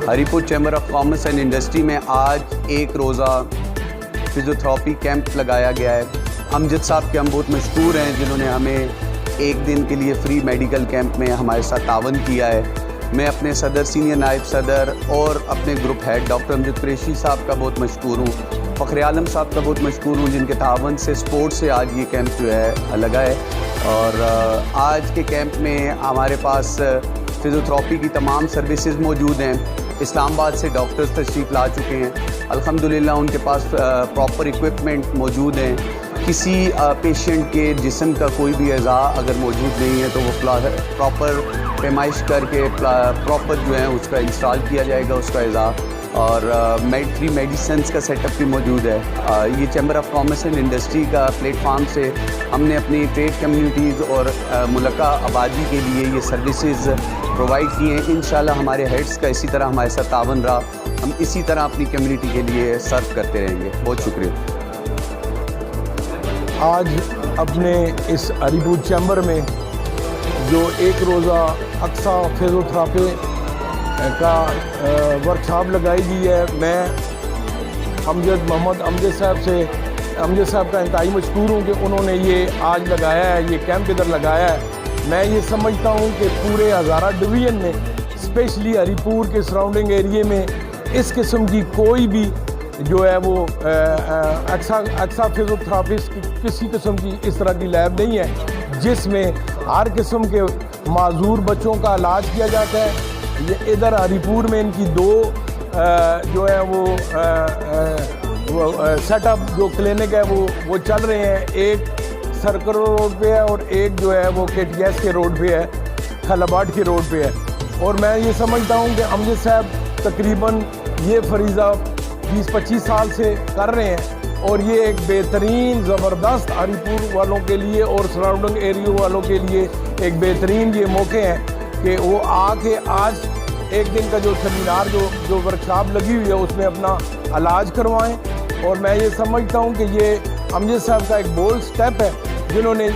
Haripur chamber of commerce and industry में आज एक रोज़ा फिजियोथेरेपी कैंप लगाया गया है। अमजद साहब के हम बहुत मशहूर हैं जिन्होंने हमें एक दिन के लिए फ्री मेडिकल कैंप में हमारे साथ तावन किया है। मैं अपने सदर, सीनियर नायब सदर और अपने group head doctor Amjad Qureshi साहब का बहुत मशहूर हूँ, फ़खर आलम साहब का बहुत मशहूर हूँ, जिनके तावन से स्पोर्ट्स से आज ये कैंप जो है लगा है। और आज के कैंप में हमारे पास फिजियोथेरेपी की तमाम सर्विसेज मौजूद हैं। इस्लामाबाद से डॉक्टर्स तशरीफ़ ला चुके हैं, अल्हम्दुलिल्लाह उनके पास प्रॉपर इक्विपमेंट मौजूद हैं। किसी पेशेंट के जिस्म का कोई भी अज़ा अगर मौजूद नहीं है तो वो प्रॉपर पैमाइश करके प्रॉपर जो है उसका इंस्टॉल किया जाएगा उसका अज़ा। और फ्री मेडिसिन्स का सेटअप भी मौजूद है। ये chamber of commerce and industry का प्लेटफार्म से हमने अपनी ट्रेड कम्युनिटीज़ और मुल्का आबादी के लिए ये सर्विसेज प्रोवाइड किए हैं। इंशाल्लाह हमारे हेड्स का इसी तरह हमारे साथ तावन रहा, हम इसी तरह अपनी कम्युनिटी के लिए सर्व करते रहेंगे। बहुत शुक्रिया। आज अपने इस हरीपुर चैम्बर में जो एक रोज़ा अक्सा फिजियोथेरेपी का वर्कशॉप लगाई गई है, मैं मोहम्मद अमजद साहब का इंतहाई मशकूर हूँ कि उन्होंने ये आज लगाया है, ये कैंप इधर लगाया है। मैं ये समझता हूँ कि पूरे हज़ारा डिवीज़न में, स्पेशली हरीपुर के सराउंडिंग एरिए में इस किस्म की कोई भी जो है वो एक्सा फिजियोथेरेपिस्ट की किसी किस्म की इस तरह की लैब नहीं है जिसमें हर किस्म के माजूर बच्चों का इलाज किया जाता है। ये इधर हरीपुर में इनकी दो जो है वो सेटअप जो क्लिनिक है वो चल रहे हैं। एक सर्कल रोड पे है और एक जो है वो KTS के रोड पे है, खलाबाट के रोड पे है। और मैं ये समझता हूँ कि अमजद साहब तकरीबन ये फरीज़ा 20-25 साल से कर रहे हैं और ये एक बेहतरीन ज़बरदस्त हरीपुर वालों के लिए और सराउंडिंग एरिया वालों के लिए एक बेहतरीन ये मौके हैं कि वो आके आज एक दिन का जो सेमिनार जो वर्कशॉप लगी हुई है उसमें अपना इलाज करवाएं। और मैं ये समझता हूँ कि ये अमजद साहब का एक बोल्ड स्टेप है जिन्होंने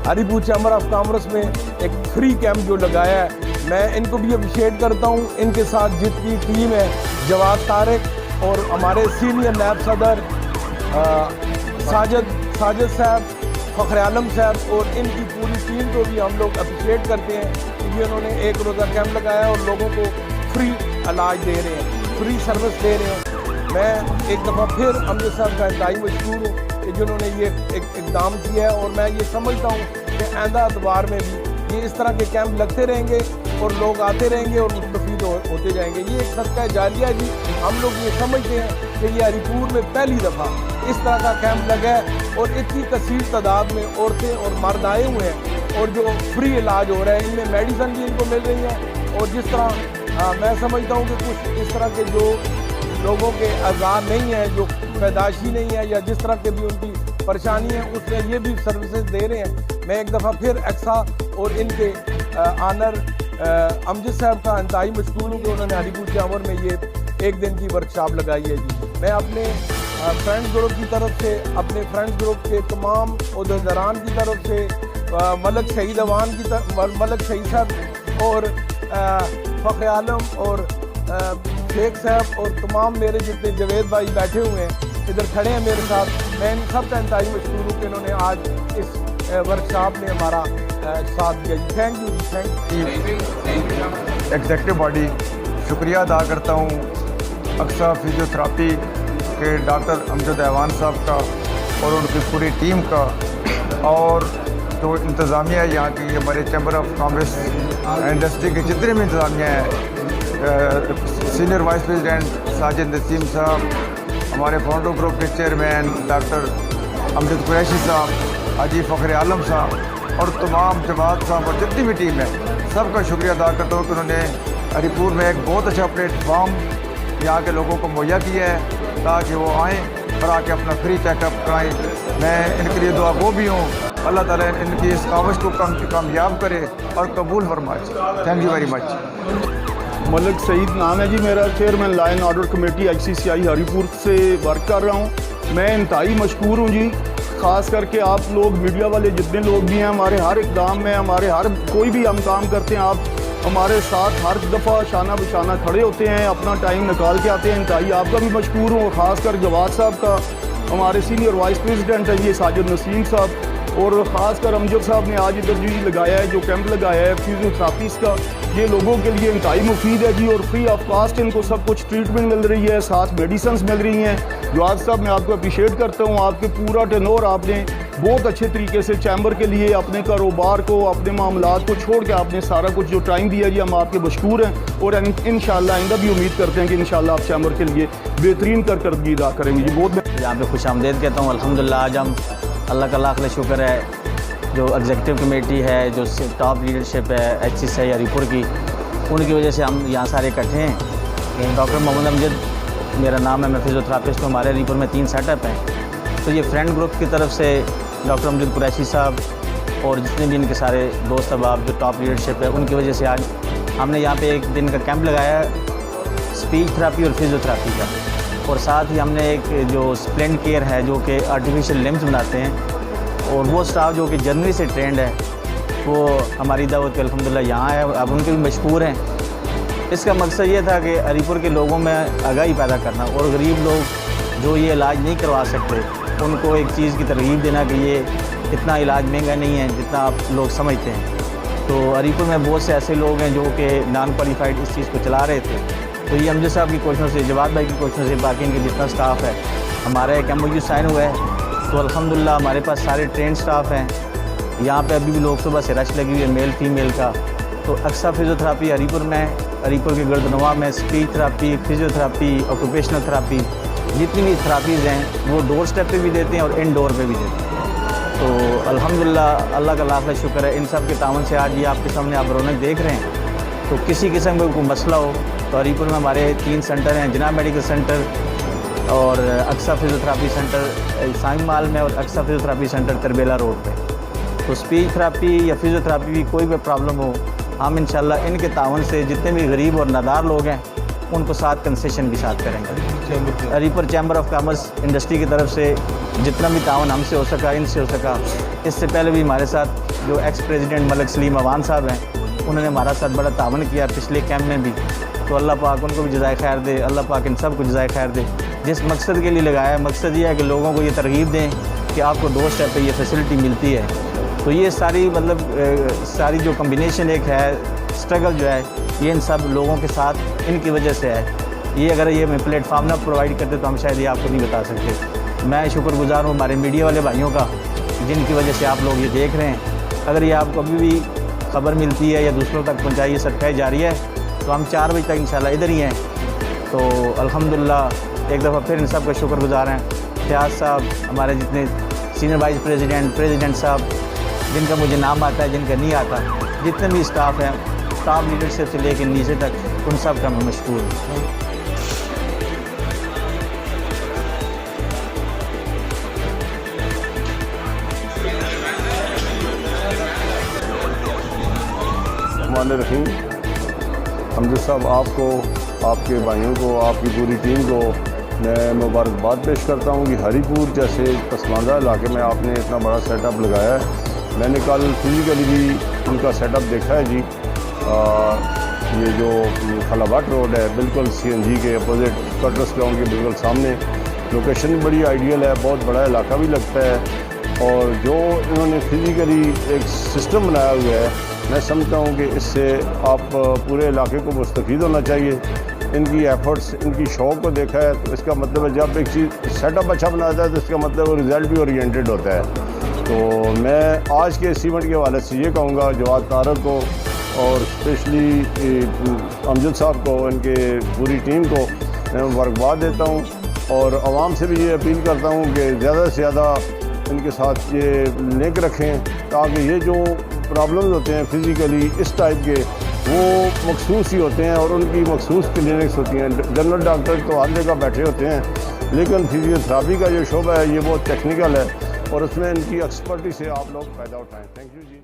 हरीपुर चैम्बर ऑफ कॉमर्स में एक फ्री कैंप जो लगाया है। मैं इनको भी अप्रिशिएट करता हूँ। इनके साथ जितनी टीम है, जवाद तारिक और हमारे सीनियर नायब सदर साजिद साहब, फ़खर आलम साहब और इनकी पूरी टीम को भी हम लोग अप्रिशिएट करते हैं कि उन्होंने एक रोज़ा कैंप लगाया और लोगों को फ्री इलाज दे रहे हैं, फ्री सर्विस दे रहे हैं। मैं एक दफ़ा फिर अमजद साहब का इंतहाई मशहूर हूँ कि जिन्होंने ये एक इक़दाम किया है। और मैं ये समझता हूँ कि आइंदा अतवार में भी ये इस तरह के कैंप लगते रहेंगे और लोग आते रहेंगे और मुस्तफ़ीद होते जाएंगे। ये एक सदका जारिया जी। हम लोग ये समझते हैं कि ये हरीपुर में पहली दफ़ा इस तरह का कैंप लगा है और इतनी कसीर तादाद में औरतें और मर्द आए हुए हैं और जो फ्री इलाज हो रहा है, इनमें मेडिसन भी इनको मिल रही है। और जिस तरह मैं समझता हूँ कि कुछ इस तरह के जो लोगों के आज़ार नहीं है, जो पैदाशी नहीं है या जिस तरह के भी उनकी परेशानी है, उसमें ये भी सर्विसेज दे रहे हैं। मैं एक दफ़ा फिर एक्सा और इनके आनर अमजद साहब का इंतहाई मशकूर हूँ कि उन्होंने हरीपुर चैम्बर में ये एक दिन की वर्कशॉप लगाई है जी। मैं अपने फ्रेंड्स ग्रुप की तरफ से, अपने फ्रेंड्स ग्रुप के तमाम उहदेदारान की तरफ से, मलक शहीद अवान की तरफ, मलक शहीद साहब और फ़खर आलम और शेख साहब और तमाम मेरे जितने जवेद भाई बैठे हुए हैं इधर खड़े हैं मेरे साथ, मैं इन सब का इंतहाई मशकूर हूँ कि इन्होंने आज इस वर्कशॉप में हमारा साथ दिया जी। थैंक यू जी, थैंक यू। एग्जेक्टिव बॉडी शुक्रिया अदा करता हूँ अक्सा फिजियोथेरेपी के डॉक्टर अमजद अवान साहब का और उनकी पूरी टीम का, और जो इंतज़ामिया है यहाँ की, हमारे चैम्बर ऑफ कॉमर्स इंडस्ट्री के जितने भी इंतज़ामिया हैं, senior vice president Sajid Naseem साहब, हमारे फाउंडर ग्रुप के चेयरमैन डॉक्टर अमजद कुरैशी साहब, हाजी फ़खर आलम साहब और तमाम जमात साहब और जितनी भी टीम है, सबका शुक्रिया अदा करता हूँ कि उन्होंने हरीपुर में एक बहुत अच्छा प्लेटफॉर्म यहाँ के लोगों को मुहैया किया है ताकि वो आएँ और आके अपना फ्री चेकअप कराएँ। मैं इनके लिए दुआ गो भी हूँ, अल्लाह ताला इनकी इस काविश को कामयाब करे और कबूल फरमाए। Thank you very much. Malik Saeed नाम है जी मेरा, chairman law and order committee HCCI Haripur से वर्क कर रहा हूँ। मैं इंतहाई मशकूर हूँ जी ख़ास करके आप लोग मीडिया वाले जितने लोग भी हैं, हमारे हर इक़दाम में, हमारे हर कोई भी हम काम करते हैं, आप हमारे साथ हर दफ़ा शाना बशाना खड़े होते हैं, अपना टाइम निकाल के आते हैं। इंतहाई आपका भी मशकूर हूँ, ख़ासकर जवाद साहब का, हमारे सीनियर वाइस प्रेसिडेंट हैं ये साजिद नसीम साहब, और ख़ासकर अमजद साहब ने आज इधर जी लगाया है, जो कैंप लगाया है फिजियोथेरापिस्ट का, ये लोगों के लिए इंतहाई मुफीद है जी, और फ्री ऑफ कास्ट इनको सब कुछ ट्रीटमेंट मिल रही है, साथ मेडिसिन मिल रही हैं। जवाद साहब मैं आपको अप्रिशिएट करता हूँ, आपके पूरा टेनोर आपने बहुत अच्छे तरीके से चैम्बर के लिए अपने कारोबार को, अपने मामलात को छोड़ के आपने सारा कुछ जो टाइम दिया जी, हम आपके मशकूर हैं, और इंशाल्लाह आइंदा भी उम्मीद करते हैं कि इंशाल्लाह आप चैम्बर के लिए बेहतरीन कारकर्दगी अदा करेंगे जी। बहुत यहाँ पे खुश आमदेद कहता हूँ। अल्हम्दुलिल्लाह आज हम अल्लाह का लाख शुक्र है, जो एग्जीक्यूटिव कमेटी है, जो टॉप लीडरशिप है HCCI हरीपुर की, उनकी वजह से हम यहाँ सारे इकट्ठे हैं। डॉक्टर मोहम्मद अमजद मेरा नाम है, मैं फिजियोथेरापिस्ट हूँ। हमारे हरीपुर में 3 सेटअप हैं, तो ये फ्रेंड ग्रुप की तरफ से डॉक्टर अमजद कुरैशी साहब और जितने भी इनके सारे दोस्त अहबाब जो टॉप लीडरशिप है, उनकी वजह से आज हमने यहाँ पे एक दिन का कैंप लगाया है स्पीच थेरापी और फिजियोथेरापी का, और साथ ही हमने एक जो स्प्लेंड केयर है जो कि आर्टिफिशियल लिम्स बनाते हैं, और वो स्टाफ जो कि जनवरी से ट्रेंड है, वो हमारी दावत पे अल्हम्दुलिल्लाह यहाँ है, अब उनके भी मशहूर हैं। इसका मकसद ये था कि हरीपुर के लोगों में आगाही पैदा करना, और गरीब लोग जो ये इलाज नहीं करवा सकते उनको एक चीज़ की तरगीब देना कि ये इतना इलाज महंगा नहीं है जितना आप लोग समझते हैं। तो हरीपुर में बहुत से ऐसे लोग हैं जो कि नॉन क्वालिफाइड इस चीज़ को चला रहे थे, तो ये अमजद साहब की कोशिशों से, जवाद भाई की कोशिशों से, बाकी इनके जितना स्टाफ है, हमारा एक MOU साइन हुआ है, तो अल्हम्दुलिल्लाह हमारे पास सारे ट्रेन स्टाफ हैं। यहाँ पे अभी भी लोग सुबह से रश लगी हुई है मेल फीमेल का। तो अक्सा फिजियोथेरापी हरीपुर में, हरीपुर के गर्दनवा में speech therapy, physiotherapy, occupational therapy, जितनी भी थेरापीज़ हैं वो डोर स्टेप पे भी देते हैं और इनडोर पे भी देते हैं। तो अल्हम्दुलिल्लाह अल्लाह का लाख शुक्र है, इन सब के तावन से आज ये आपके सामने आप रौनक देख रहे हैं। तो किसी किस्म का कोई मसला हो तो हरीपुर में हमारे 3 सेंटर हैं, जिना मेडिकल सेंटर और Aqsa physiotherapy centre Saim mall में, और Aqsa physiotherapy centre Tarbela road पे। तो स्पीच थेरापी या फिजियोथेरापी भी कोई भी प्रॉब्लम हो, हम इंशाल्लाह इनके तावन से जितने भी गरीब और नादार लोग हैं उनको साथ कंसेशन भी साथ करेंगे। Haripur chamber of commerce industry की तरफ से जितना भी तावन हमसे हो सका, इनसे हो सका। इससे पहले भी हमारे साथ जो एक्स प्रेसिडेंट मलिक सलीम अवान साहब हैं, उन्होंने हमारा साथ बड़ा तावन किया पिछले कैंप में भी। तो अल्लाह पाक उनको भी जज़ाए खैर दे, अल्लाह पाक इन सब को जज़ाए खैर दे। जिस मकसद के लिए लगाया, मकसद ये है कि लोगों को ये तरगीब दें कि आपको डोर स्टेप पे ये फैसिलिटी मिलती है। तो ये सारी सारी जो कम्बिनेशन एक है, स्ट्रगल जो है, ये इन सब लोगों के साथ इनकी वजह से है। ये अगर ये मैं प्लेटफॉर्म ना प्रोवाइड करते तो हम शायद ये आपको नहीं बता सकते। मैं शुक्रगुजार हूँ हमारे मीडिया वाले भाइयों का, जिनकी वजह से आप लोग ये देख रहे हैं। अगर ये आपको अभी भी खबर मिलती है या दूसरों तक पहुँचाई, ये सदका जारी है, तो हम 4 बजे तक इंशाल्लाह इधर ही हैं। तो अल्हम्दुलिल्लाह एक दफ़ा फिर इन सब का शुक्रगुजार हैं। फयाज साहब, हमारे जितने सीनियर वाइस प्रेसिडेंट साहब, जिनका मुझे नाम आता है, जिनका नहीं आता, जितने भी स्टाफ हैं, टॉप लीडरशिप से लेकर नीचे तक, उन सब का मैं मशकूर हूँ। रहीम, अमजद साहब, आपको, आपके भाइयों को, आपकी पूरी टीम को मैं मुबारकबाद पेश करता हूँ कि हरीपुर जैसे पसमानदा इलाके में आपने इतना बड़ा सेटअप लगाया है। मैंने कल फिज़िकली भी उनका सेटअप देखा है जी। ये जो खलाबाट रोड है, बिल्कुल CNG के अपोजिट कटरस ग्राउंड के बिल्कुल सामने, लोकेशन बड़ी आइडियल है, बहुत बड़ा इलाका भी लगता है। और जो इन्होंने फिज़िकली एक सिस्टम बनाया हुआ है, मैं समझता हूँ कि इससे आप पूरे इलाके को मुस्तफ़ीद होना चाहिए। इनकी एफ़र्ट्स, इनकी शौक़ को देखा है तो इसका मतलब है जब एक चीज़ सेटअप अच्छा बनाता है तो इसका मतलब वो रिज़ल्ट भी ओरिएंटेड होता है। तो मैं आज के इस इवेंट के हवाले से ये कहूँगा जवाद तारक को और स्पेशली अमजद साहब को, इनके पूरी टीम को मैं मुबारकबाद देता हूँ, और आवाम से भी ये अपील करता हूँ कि ज़्यादा से ज़्यादा इनके साथ ये लिंक रखें, ताकि ये जो प्रॉब्लम्स होते हैं फिज़िकली इस टाइप के, वो मखसूस ही होते हैं और उनकी मखसूस क्लिनिक्स होती हैं। जनरल डॉक्टर तो हर जगह बैठे होते हैं, लेकिन फिजियोथेरापी का जो शोबा है ये बहुत टेक्निकल है, और उसमें इनकी एक्सपर्टी से आप लोग फ़ायदा उठाएँ। Thank you ji.